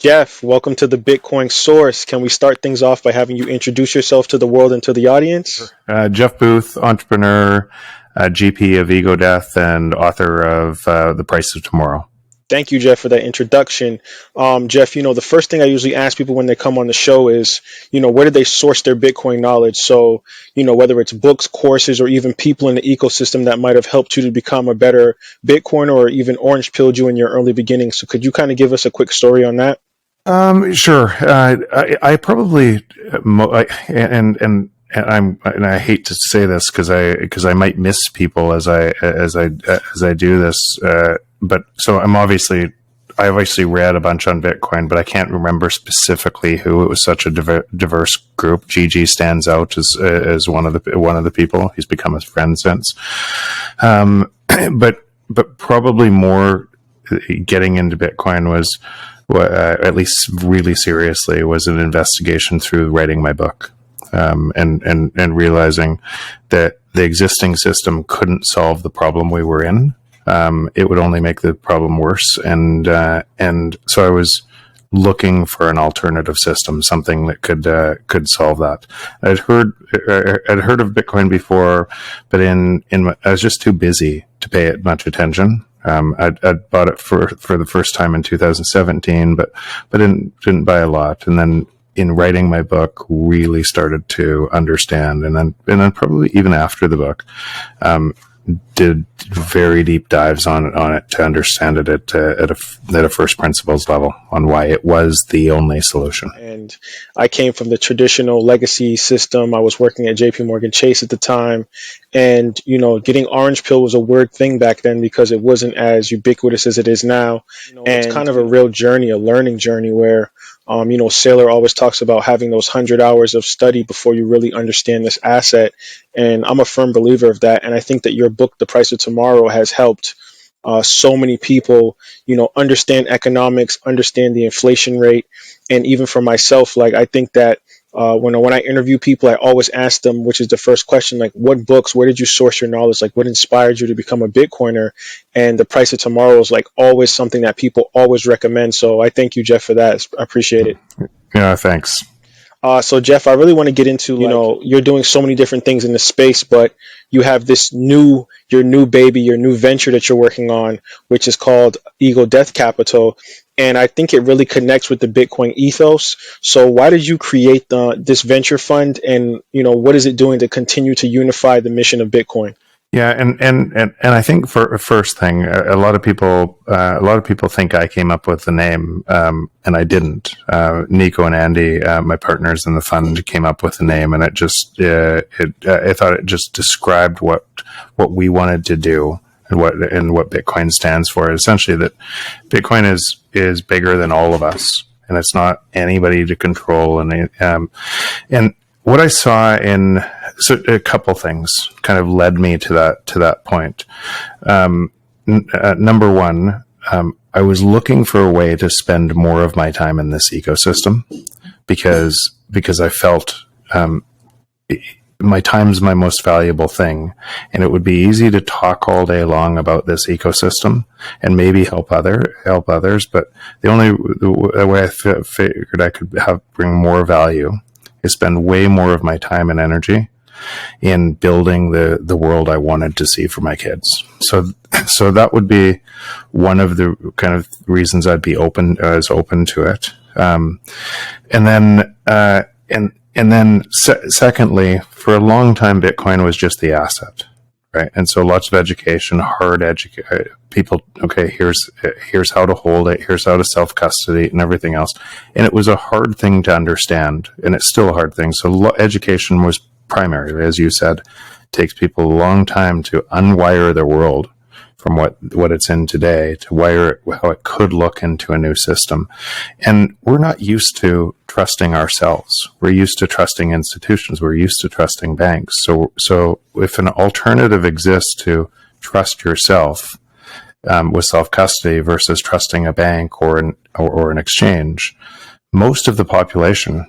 Jeff, welcome to the Bitcoin Source. Can we start things off by having you introduce yourself to the world and to the audience? Jeff Booth, entrepreneur, GP of Ego Death, and author of The Price of Tomorrow. Thank you, Jeff, for that introduction. Jeff, the first thing I usually ask people when they come on the show is, where do they source their Bitcoin knowledge? So, whether it's books, courses, or even people in the ecosystem that might have helped you to become a better Bitcoiner or even orange pilled you in your early beginnings. So could you kind of give us a quick story on that? Sure. I probably, and I hate to say this because I might miss people as I do this. But so I've obviously read a bunch on Bitcoin, but I can't remember specifically who. It was such a diverse group. Gigi stands out as one of the people. He's become a friend since. But probably more getting into Bitcoin was, at least really seriously, was an investigation through writing my book. And realizing that the existing system couldn't solve the problem we were in. It would only make the problem worse. And so I was looking for an alternative system, something that could solve that. I'd heard of Bitcoin before, but I was just too busy to pay it much attention. I'd bought it for the first time in 2017, but didn't buy a lot. And then in writing my book, really started to understand, and then probably even after the book, did very deep dives on it to understand it at a first principles level on why it was the only solution. And I came from the traditional legacy system. I was working at JP Morgan Chase at the time. And, getting orange pill was a weird thing back then because it wasn't as ubiquitous as it is now. And it's kind of a real journey, a learning journey where, Saylor always talks about having those 100 hours of study before you really understand this asset. And I'm a firm believer of that. And I think that your book, The Price of Tomorrow, has helped so many people, understand economics, understand the inflation rate. And even for myself, I think that when I interview people, I always ask them, which is the first question, what books, where did you source your knowledge? What inspired you to become a Bitcoiner? And The Price of Tomorrow is always something that people always recommend. So I thank you, Jeff, for that. I appreciate it. Yeah, thanks. So Jeff, I really want to get into, you're doing so many different things in the space, but you have your new baby, your new venture that you're working on, which is called Ego Death Capital. And I think it really connects with the Bitcoin ethos. So why did you create this venture fund, and, what is it doing to continue to unify the mission of Bitcoin? Yeah, and I think for first thing, a lot of people think I came up with the name, and I didn't. Nico and Andy, my partners in the fund, came up with the name, and I thought it just described what we wanted to do and what Bitcoin stands for. Essentially, that Bitcoin is bigger than all of us, and it's not anybody to control. And what I saw so a couple things kind of led me to that point. Number one, I was looking for a way to spend more of my time in this ecosystem because I felt my time's my most valuable thing, and it would be easy to talk all day long about this ecosystem and maybe help others, but the way I figured I could bring more value is spend way more of my time and energy in building the world I wanted to see for my kids. So that would be one of the kind of reasons I'd be open to it. And then secondly, for a long time, Bitcoin was just the asset, right? And so lots of education, people. Okay, here's how to hold it. Here's how to self-custody and everything else. And it was a hard thing to understand, and it's still a hard thing. So education was primary, as you said. It takes people a long time to unwire their world from what it's in today to wire it how it could look into a new system. And we're not used to trusting ourselves. We're used to trusting institutions. We're used to trusting banks. So if an alternative exists to trust yourself with self-custody versus trusting a bank or an exchange, most of the population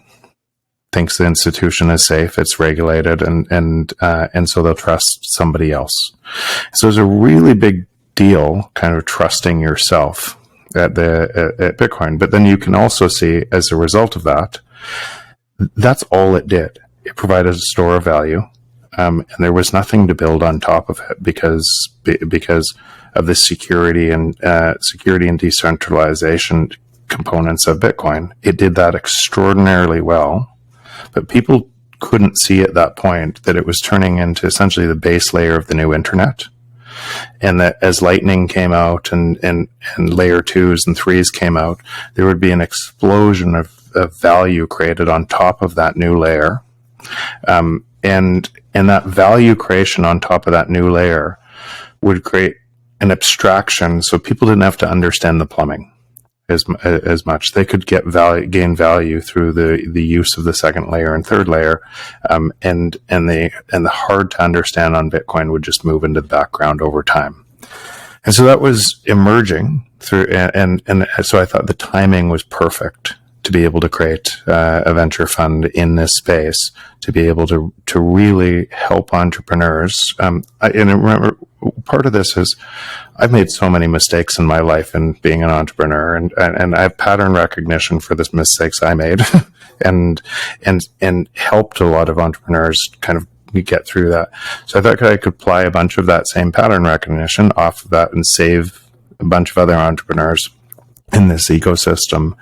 thinks the institution is safe, it's regulated, and so they'll trust somebody else. So there's a really big deal kind of trusting yourself. at Bitcoin. But then you can also see, as a result of that, that's all it did. It provided a store of value, and there was nothing to build on top of it because of the security and decentralization components of Bitcoin. It did that extraordinarily well, but people couldn't see at that point that it was turning into essentially the base layer of the new internet. And that as Lightning came out and layer 2s and 3s came out, there would be an explosion of value created on top of that new layer. And that value creation on top of that new layer would create an abstraction, so people didn't have to understand the plumbing as much. They could gain value through the use of the second layer and third layer, and the hard to understand on Bitcoin would just move into the background over time. And so that was emerging through, and so I thought the timing was perfect to be able to create a venture fund in this space, to be able to really help entrepreneurs. And I remember, part of this is I've made so many mistakes in my life in being an entrepreneur, and I have pattern recognition for the mistakes I made, and helped a lot of entrepreneurs kind of get through that. So I thought I could apply a bunch of that same pattern recognition off of that and save a bunch of other entrepreneurs in this ecosystem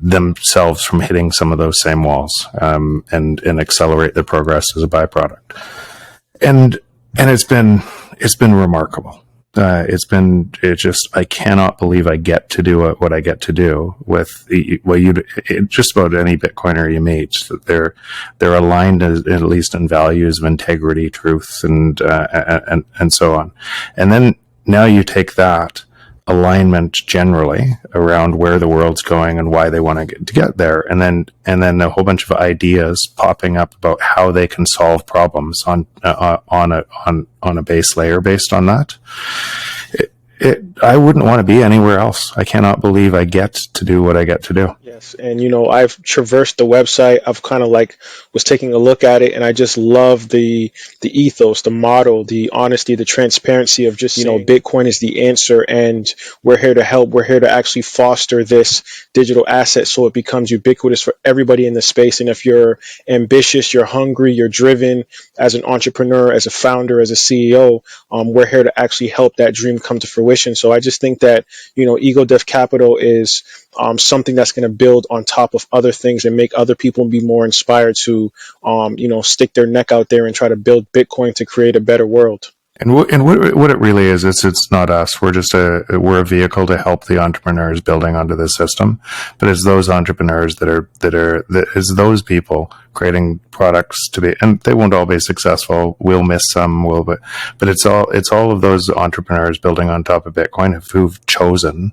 themselves from hitting some of those same walls, and accelerate their progress as a byproduct. And it's been remarkable. I cannot believe I get to do what I get to do with just about any Bitcoiner you meet. They're aligned at least in values of integrity, truth, and so on. And then now you take that alignment generally around where the world's going and why they want to get there, and then a whole bunch of ideas popping up about how they can solve problems on a base layer based on that. I wouldn't want to be anywhere else. I cannot believe I get to do what I get to do. Yes, and I've traversed the website. I've kind of was taking a look at it, and I just love the ethos, the model, the honesty, the transparency of just Bitcoin is the answer, and we're here to help. We're here to actually foster this digital asset so it becomes ubiquitous for everybody in the space. And if you're ambitious, you're hungry, you're driven as an entrepreneur, as a founder, as a CEO, we're here to actually help that dream come to fruition. So I just think that Ego Dev Capital is something that's going to build on top of other things and make other people be more inspired to stick their neck out there and try to build Bitcoin to create a better world. And what it really is, it's not us. We're just we're a vehicle to help the entrepreneurs building onto this system. But it's those entrepreneurs it's those people creating products to be, and they won't all be successful. We'll miss some, but it's all of those entrepreneurs building on top of Bitcoin who've chosen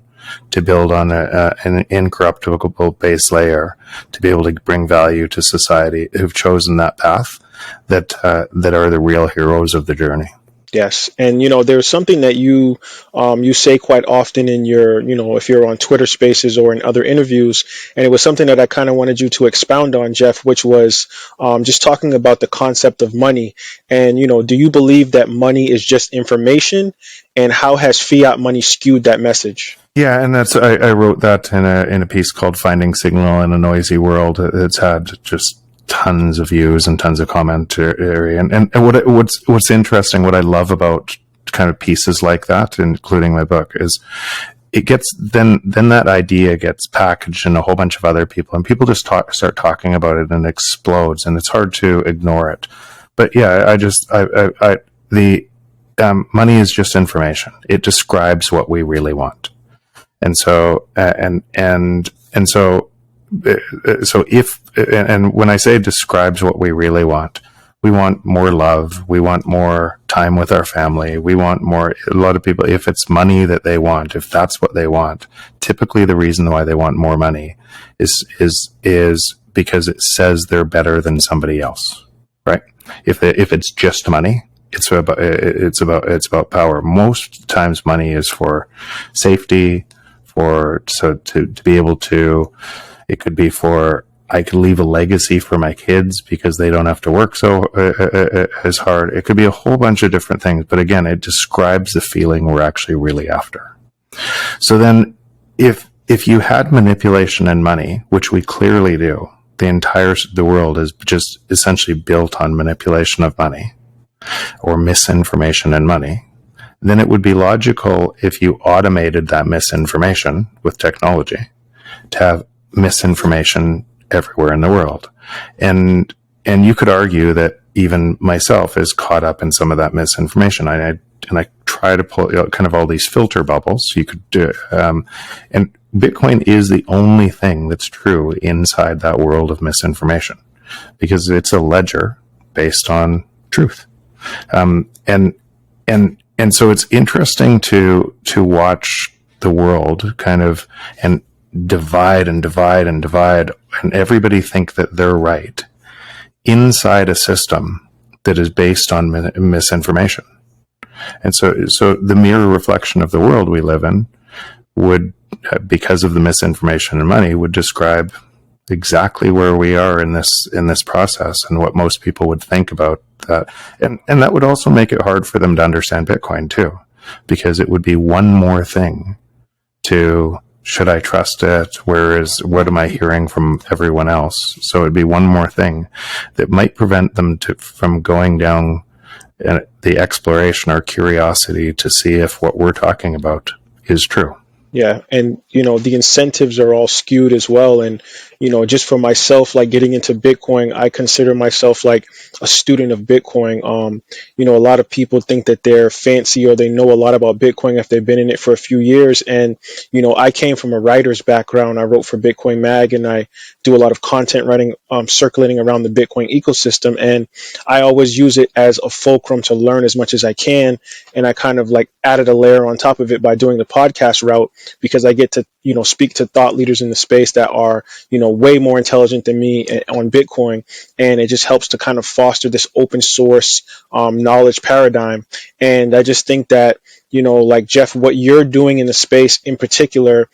to build on an incorruptible base layer to be able to bring value to society, who've chosen that path, that are the real heroes of the journey. Yes. And, there's something that you say quite often in your, if you're on Twitter Spaces or in other interviews, and it was something that I kind of wanted you to expound on, Jeff, which was just talking about the concept of money. And, do you believe that money is just information, and how has fiat money skewed that message? Yeah, and I wrote that in a piece called "Finding Signal in a Noisy World." It's had just tons of views and tons of commentary, and what's interesting, what I love about kind of pieces like that, including my book, is it gets then that idea gets packaged in a whole bunch of other people, and people just start talking about it, and it explodes, and it's hard to ignore it. But yeah, money is just information. It describes what we really want, and so when I say describes what we really want, we want more love. We want more time with our family. We want more. A lot of people, if it's money that they want, if that's what they want, typically the reason why they want more money is because it says they're better than somebody else, right? If it's just money, it's about power. Most times, money is for safety, to be able to. It could be for, I could leave a legacy for my kids because they don't have to work so as hard. It could be a whole bunch of different things. But again, it describes the feeling we're actually really after. So then if you had manipulation and money, which we clearly do, the world is just essentially built on manipulation of money or misinformation and money, then it would be logical if you automated that misinformation with technology to have misinformation everywhere in the world. And you could argue that even myself is caught up in some of that misinformation. I try to pull kind of all these filter bubbles you could do. And Bitcoin is the only thing that's true inside that world of misinformation, because it's a ledger based on truth. And so it's interesting to watch the world kind of and divide and divide and divide, and everybody think that they're right inside a system that is based on misinformation. And so the mirror reflection of the world we live in would, because of the misinformation and money, would describe exactly where we are in this process and what most people would think about that. And that would also make it hard for them to understand Bitcoin too, because it would be one more thing to, should I trust it? What am I hearing from everyone else? So it'd be one more thing that might prevent them from going down the exploration or curiosity to see if what we're talking about is true. Yeah. And, the incentives are all skewed as well. And, just for myself, like getting into Bitcoin, I consider myself like a student of Bitcoin. A lot of people think that they're fancy or they know a lot about Bitcoin if they've been in it for a few years. And, I came from a writer's background. I wrote for Bitcoin Mag, and I do a lot of content writing, circulating around the Bitcoin ecosystem. And I always use it as a fulcrum to learn as much as I can. And I kind of like added a layer on top of it by doing the podcast route, because I get to, speak to thought leaders in the space that are, way more intelligent than me on Bitcoin. And it just helps to kind of foster this open source knowledge paradigm. And I just think that, like Jeff, what you're doing in the space in particular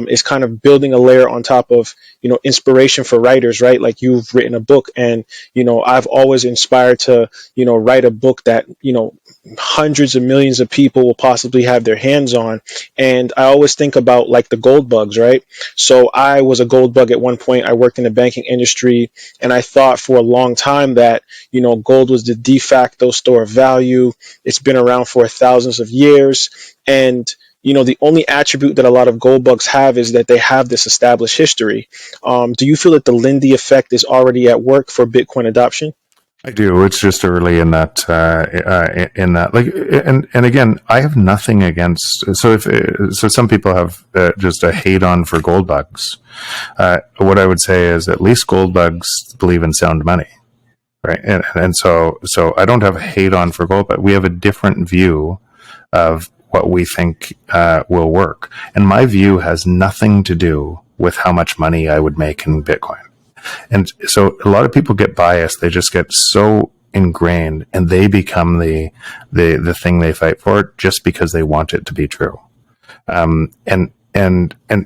is kind of building a layer on top of, inspiration for writers, right? Like you've written a book, and, I've always inspired to, write a book that, hundreds of millions of people will possibly have their hands on. And I always think about like the gold bugs, right? So I was a gold bug at one point. I worked in the banking industry, and I thought for a long time that, gold was the de facto store of value. It's been around for thousands of years. And, the only attribute that a lot of gold bugs have is that they have this established history. Do you feel that the Lindy effect is already at work for Bitcoin adoption? I do. It's just early in that. And again, I have nothing against. So some people have just a hate on for gold bugs. What I would say is at least gold bugs believe in sound money, right? And so I don't have a hate on for gold, but we have a different view of what we think will work. And my view has nothing to do with how much money I would make in Bitcoin. And so a lot of people get biased. They just get so ingrained, and they become the thing they fight for just because they want it to be true. And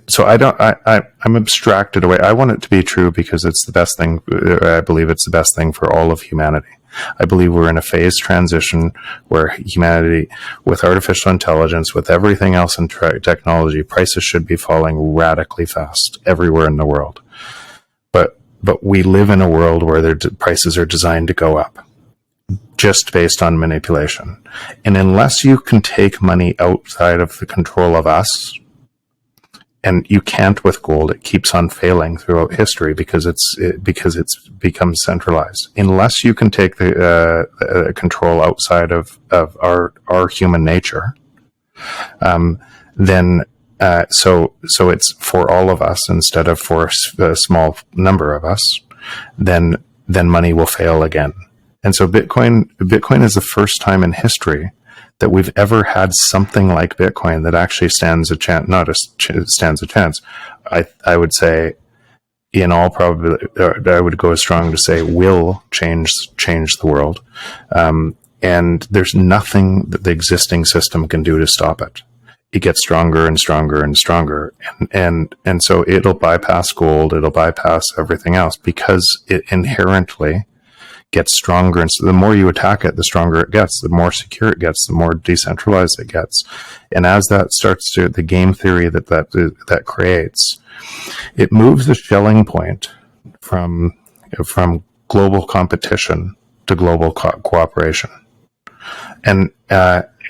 so I'm abstracted away. I want it to be true because it's the best thing. I believe it's the best thing for all of humanity. I believe we're in a phase transition where humanity, with artificial intelligence, with everything else in technology, prices should be falling radically fast everywhere in the world. But we live in a world where prices are designed to go up just based on manipulation. And unless you can take money outside of the control of us, and you can't with gold, it keeps on failing throughout history because it's become centralized. Unless you can take the control outside of our human nature, then so it's for all of us instead of for a small number of us, then money will fail again. And so Bitcoin is the first time in history that we've ever had something like Bitcoin that actually stands a chance, stands a chance. I would say, in all probability, I would go as strong to say will change the world. And there's nothing that the existing system can do to stop it. It gets stronger and stronger and stronger. And so it'll bypass gold. It'll bypass everything else because it inherently gets stronger. And so the more you attack it, the stronger it gets, the more secure it gets, the more decentralized it gets. And as that starts to, the game theory that creates, it moves the Schelling point from global competition to global cooperation. And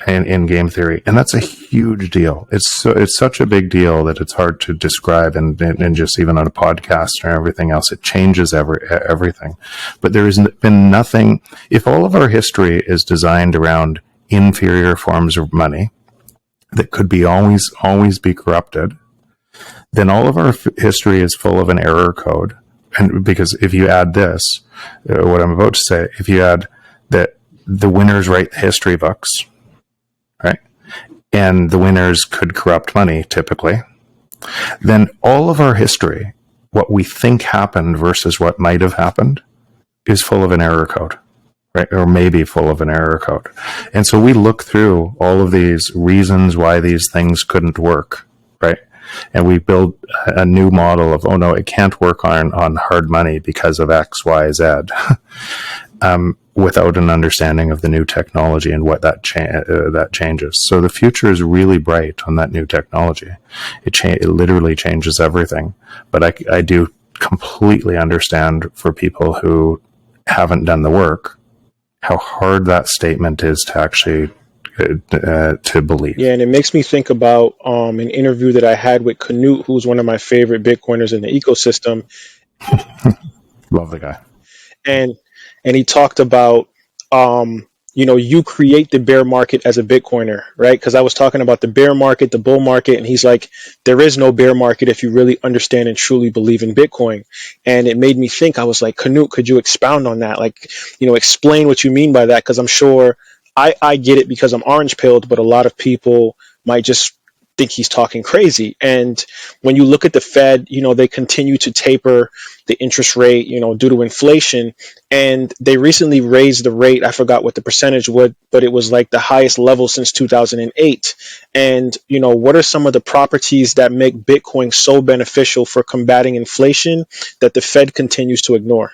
in game theory, and that's a huge deal. It's such a big deal that it's hard to describe, and just even on a podcast or everything else, it changes everything. But there has been nothing. If all of our history is designed around inferior forms of money that could be always be corrupted, then all of our history is full of an error code. And because if you add this, what I'm about to say, if you add that the winners write the history books, right? And the winners could corrupt money typically, then all of our history, what we think happened versus what might have happened, is full of an error code, right? Or maybe full of an error code. And so we look through all of these reasons why these things couldn't work, right? And we build a new model of, oh no, it can't work on hard money because of X, Y, Z. Without an understanding of the new technology and what that changes. So the future is really bright on that new technology. It literally changes everything. But I do completely understand for people who haven't done the work, how hard that statement is to actually to believe. Yeah, and it makes me think about an interview that I had with Canute, who's one of my favorite Bitcoiners in the ecosystem. Love the guy. And he talked about, you create the bear market as a Bitcoiner, right? Because I was talking about the bear market, the bull market, and he's like, there is no bear market if you really understand and truly believe in Bitcoin. And it made me think, I was like, Canute, could you expound on that? Like, explain what you mean by that? Because I'm sure I get it because I'm orange pilled, but a lot of people might just think he's talking crazy. And when you look at the Fed, they continue to taper the interest rate, due to inflation. And they recently raised the rate. I forgot what the percentage was, but it was like the highest level since 2008. And, what are some of the properties that make Bitcoin so beneficial for combating inflation that the Fed continues to ignore?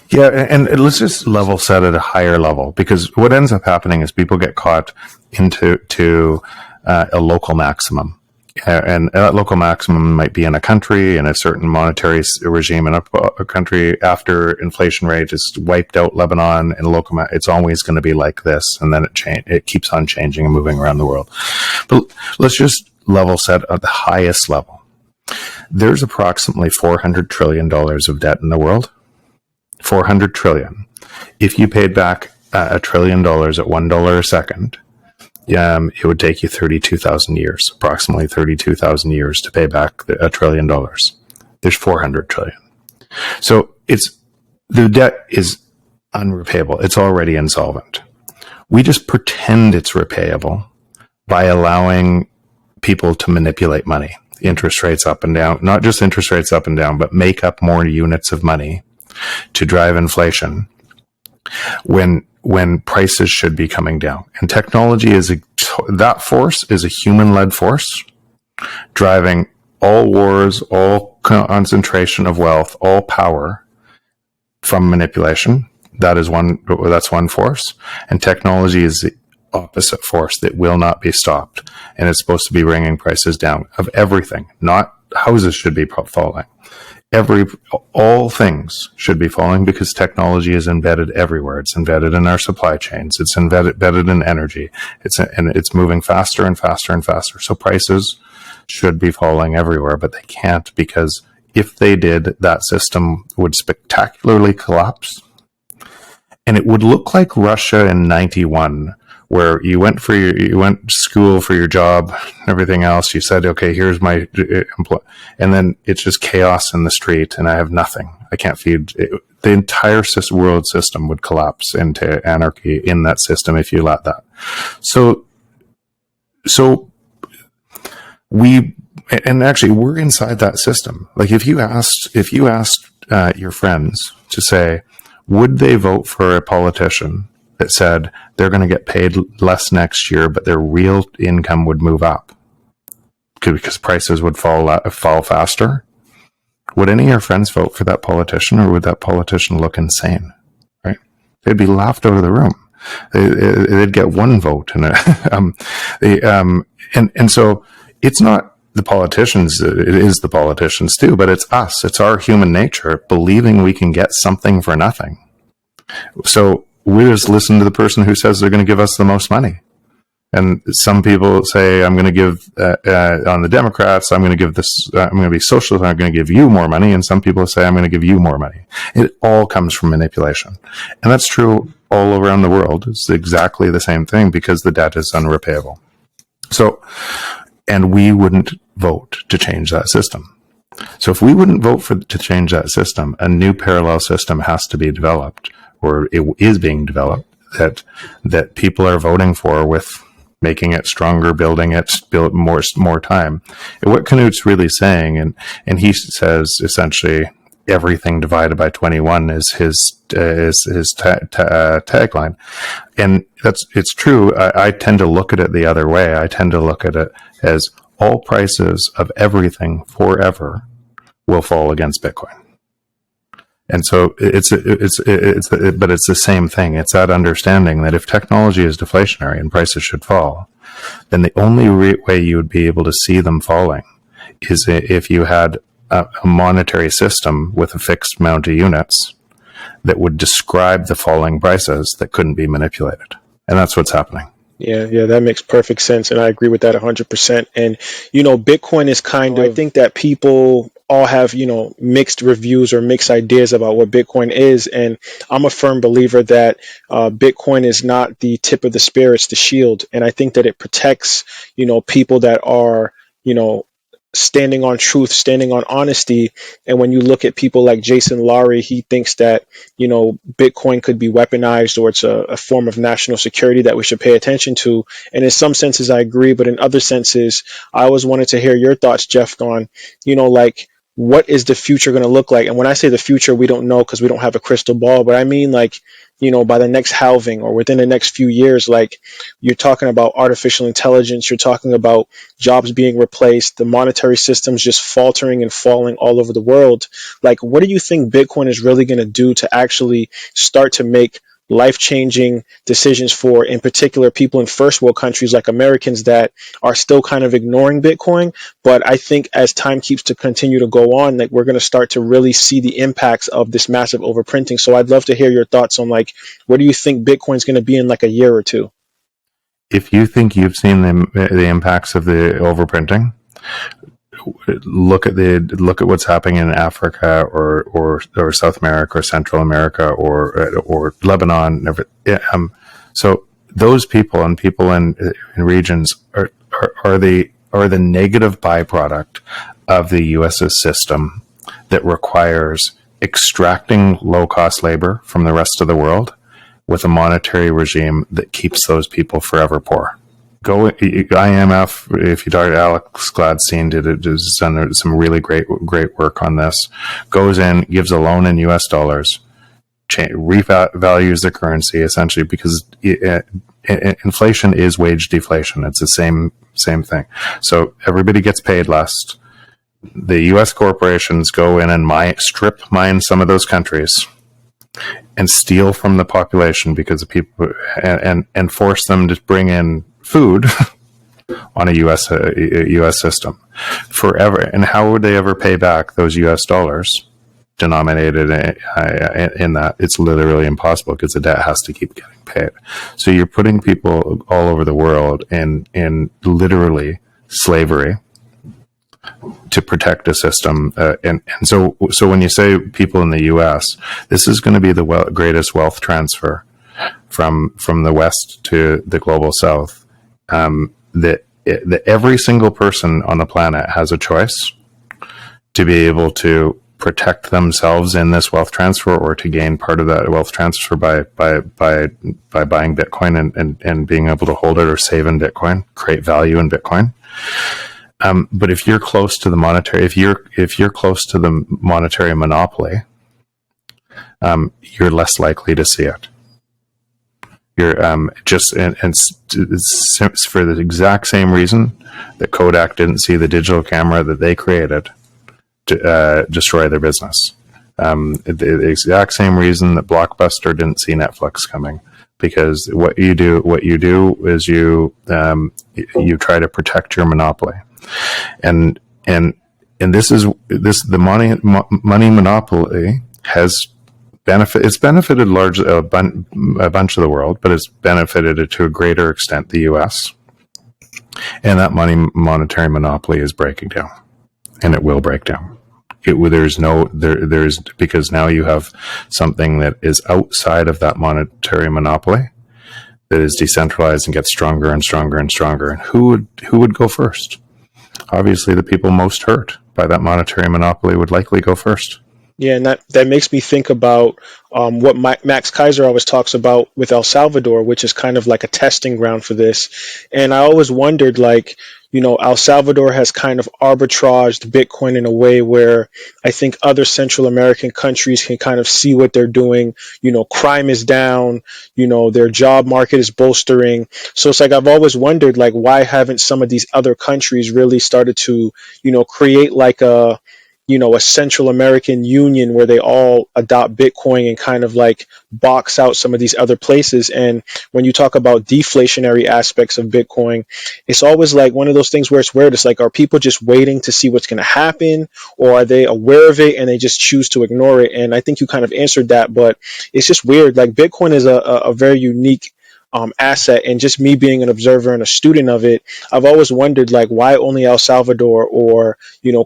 Yeah, and let's just level set at a higher level, because what ends up happening is people get caught into a local maximum. And that local maximum might be in a country, in a certain monetary regime in a country. After inflation rate is wiped out Lebanon, and it's always going to be like this, and then it keeps on changing and moving around the world. But let's just level set at the highest level. There's approximately $400 trillion of debt in the world. 400 trillion. If you paid back $1 trillion at $1 a second, it would take you 32,000 years, approximately 32,000 years to pay back $1 trillion. There's 400 trillion. So the debt is unrepayable. It's already insolvent. We just pretend it's repayable by allowing people to manipulate money, interest rates up and down, not just interest rates up and down, but make up more units of money to drive inflation when prices should be coming down. And technology that force is a human-led force driving all wars, all concentration of wealth, all power from manipulation. That's one force. And technology is the opposite force that will not be stopped. And it's supposed to be bringing prices down of everything. Not houses should be falling. All things should be falling because technology is embedded everywhere. It's embedded in our supply chains. It's embedded in energy. It's moving faster and faster and faster. So prices should be falling everywhere, but they can't, because if they did, that system would spectacularly collapse. And it would look like Russia in 91, where you went to school for your job, everything else. You said, okay, here's my and then it's just chaos in the street, and I have nothing. I can't feed it. The entire world system would collapse into anarchy in that system if you let that. So we're inside that system. Like if you asked your friends to say, would they vote for a politician that said they're going to get paid less next year, but their real income would move up because prices would fall faster? Would any of your friends vote for that politician, or would that politician look insane? Right? They'd be laughed out of the room. They'd get one vote, and and so it's not the politicians. It is the politicians too, but it's us. It's our human nature believing we can get something for nothing. So we just listen to the person who says they're going to give us the most money. And some people say, I'm going to give, on the Democrats, I'm going to give this, I'm going to be socialist, I'm going to give you more money. And some people say, I'm going to give you more money. It all comes from manipulation. And that's true all around the world. It's exactly the same thing because the debt is unrepayable. So, and we wouldn't vote to change that system. So if we wouldn't vote to change that system, a new parallel system has to be developed, or it is being developed, that people are voting for, with making it stronger, building it, build more time. And what Knut's really saying, and he says essentially everything divided by 21 is his tagline, and it's true. I tend to look at it the other way. I tend to look at it as all prices of everything forever will fall against Bitcoin. And so but it's the same thing. It's that understanding that if technology is deflationary and prices should fall, then the only way you would be able to see them falling is if you had a monetary system with a fixed amount of units that would describe the falling prices that couldn't be manipulated. And that's what's happening. Yeah, that makes perfect sense. And I agree with that 100%. And, Bitcoin is I think that people all have, mixed reviews or mixed ideas about what Bitcoin is. And I'm a firm believer that Bitcoin is not the tip of the spear, it's the shield. And I think that it protects, people that are, standing on truth, standing on honesty. And when you look at people like Jason Lowry, he thinks that, Bitcoin could be weaponized, or it's a form of national security that we should pay attention to. And in some senses, I agree. But in other senses, I always wanted to hear your thoughts, Jeff, on, what is the future going to look like? And when I say the future, we don't know because we don't have a crystal ball, but I mean by the next halving or within the next few years, you're talking about artificial intelligence, you're talking about jobs being replaced, the monetary systems just faltering and falling all over the world. What do you think Bitcoin is really going to do to actually start to make life-changing decisions for, in particular, people in first world countries like Americans that are still kind of ignoring Bitcoin? But I think as time keeps to continue to go on, we're going to start to really see the impacts of this massive overprinting. So I'd love to hear your thoughts on where do you think Bitcoin's going to be in a year or two? If you think you've seen the impacts of the overprinting, look at what's happening in Africa or South America or Central America or Lebanon. So those people in regions are the negative byproduct of the US's system that requires extracting low cost labor from the rest of the world with a monetary regime that keeps those people forever poor. Go IMF. If you talk to Alex Gladstein, has done some really great work on this. Goes in, gives a loan in US dollars, revalues the currency essentially because inflation is wage deflation. It's the same thing. So everybody gets paid less. The US corporations go in and strip mine some of those countries and steal from the population because of people and force them to bring in food on a U.S. system forever. And how would they ever pay back those U.S. dollars denominated in that? It's literally impossible because the debt has to keep getting paid. So you're putting people all over the world in literally slavery to protect a system. And so when you say people in the U.S., this is going to be the greatest wealth transfer from the West to the global South. That every single person on the planet has a choice to be able to protect themselves in this wealth transfer or to gain part of that wealth transfer by buying Bitcoin and being able to hold it or save in Bitcoin, create value in Bitcoin. But if you're close to the monetary, if you're close to the monetary monopoly, you're less likely to see it. You're just and for the exact same reason that Kodak didn't see the digital camera that they created to destroy their business. The exact same reason that Blockbuster didn't see Netflix coming, because what you do is you try to protect your monopoly, and the money monopoly has it's benefited largely a bunch of the world, but it's benefited it to a greater extent the U.S. And that monetary monopoly is breaking down, and it will break down. There's because now you have something that is outside of that monetary monopoly that is decentralized and gets stronger and stronger and stronger. And who would go first? Obviously, the people most hurt by that monetary monopoly would likely go first. Yeah, and that makes me think about what Max Kaiser always talks about with El Salvador, which is kind of like a testing ground for this. And I always wondered, like, El Salvador has kind of arbitraged Bitcoin in a way where I think other Central American countries can kind of see what they're doing. Crime is down, their job market is bolstering. So it's like I've always wondered, like, why haven't some of these other countries really started to, create like a Central American union where they all adopt Bitcoin and kind of like box out some of these other places. And when you talk about deflationary aspects of Bitcoin, it's always like one of those things where it's weird. It's like, are people just waiting to see what's going to happen, or are they aware of it and they just choose to ignore it? And I think you kind of answered that, but it's just weird. Like Bitcoin is a very unique asset, and just me being an observer and a student of it, I've always wondered, like, why only El Salvador or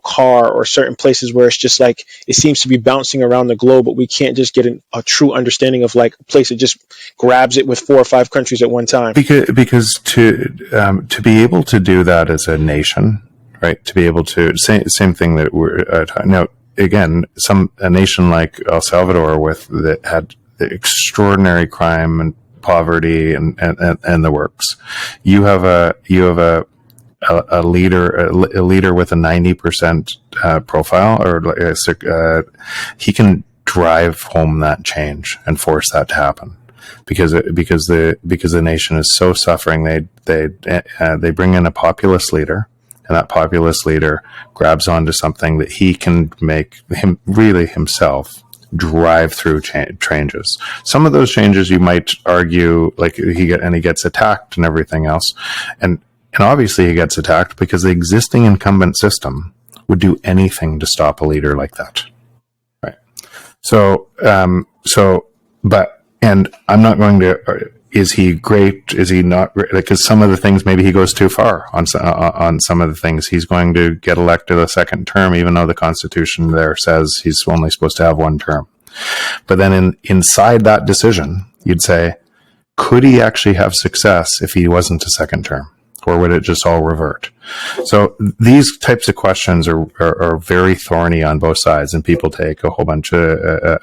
CAR or certain places where it's just like it seems to be bouncing around the globe, but we can't just get a true understanding of like a place that just grabs it with 4 or 5 countries at one time. Because to be able to do that as a nation, right? To be able to same thing that we're now again, a nation like El Salvador that had extraordinary crime and poverty and the works. You have a leader with a 90% profile, or he can drive home that change and force that to happen because the nation is so suffering. They bring in a populist leader, and that populist leader grabs onto something that he can make him really himself drive through changes. Some of those changes you might argue, like he gets attacked and everything else, and obviously he gets attacked because the existing incumbent system would do anything to stop a leader like that, right? But I'm not going to. Is he great? Is he not great? Because some of the things, maybe he goes too far on some of the things. He's going to get elected a second term, even though the Constitution there says he's only supposed to have 1 term. But then inside that decision, you'd say, could he actually have success if he wasn't a second term? Or would it just all revert? So these types of questions are very thorny on both sides, and people take a whole bunch of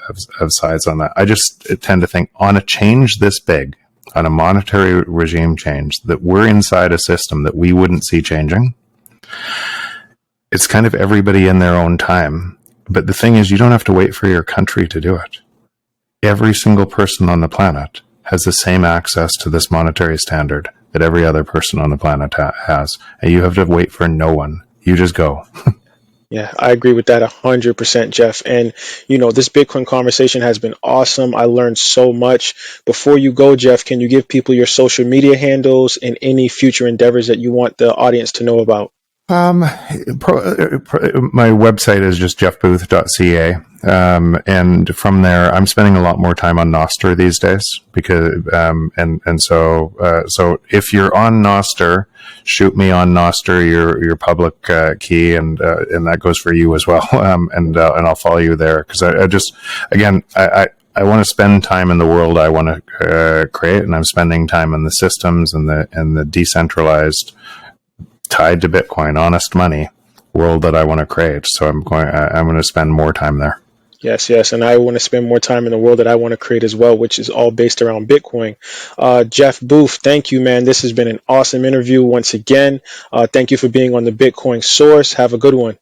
sides on that. I just tend to think on a change this big, on a monetary regime change, that we're inside a system that we wouldn't see changing. It's kind of everybody in their own time. But the thing is, you don't have to wait for your country to do it. Every single person on the planet has the same access to this monetary standard that every other person on the planet has. And you have to wait for no one. You just go. Yeah, I agree with that 100%, Jeff. And, this Bitcoin conversation has been awesome. I learned so much. Before you go, Jeff, can you give people your social media handles and any future endeavors that you want the audience to know about? My website is just jeffbooth.ca. And from there, I'm spending a lot more time on Nostr these days because, so if you're on Nostr, shoot me on Nostr, your public key, and that goes for you as well. And I'll follow you there because I want to spend time in the world I want to create, and I'm spending time in the systems and the decentralized, tied to Bitcoin, honest money world that I want to create. So I'm going to spend more time there. Yes. And I want to spend more time in the world that I want to create as well, which is all based around Bitcoin. Jeff Booth, thank you, man. This has been an awesome interview once again. Thank you for being on the Bitcoin Source. Have a good one.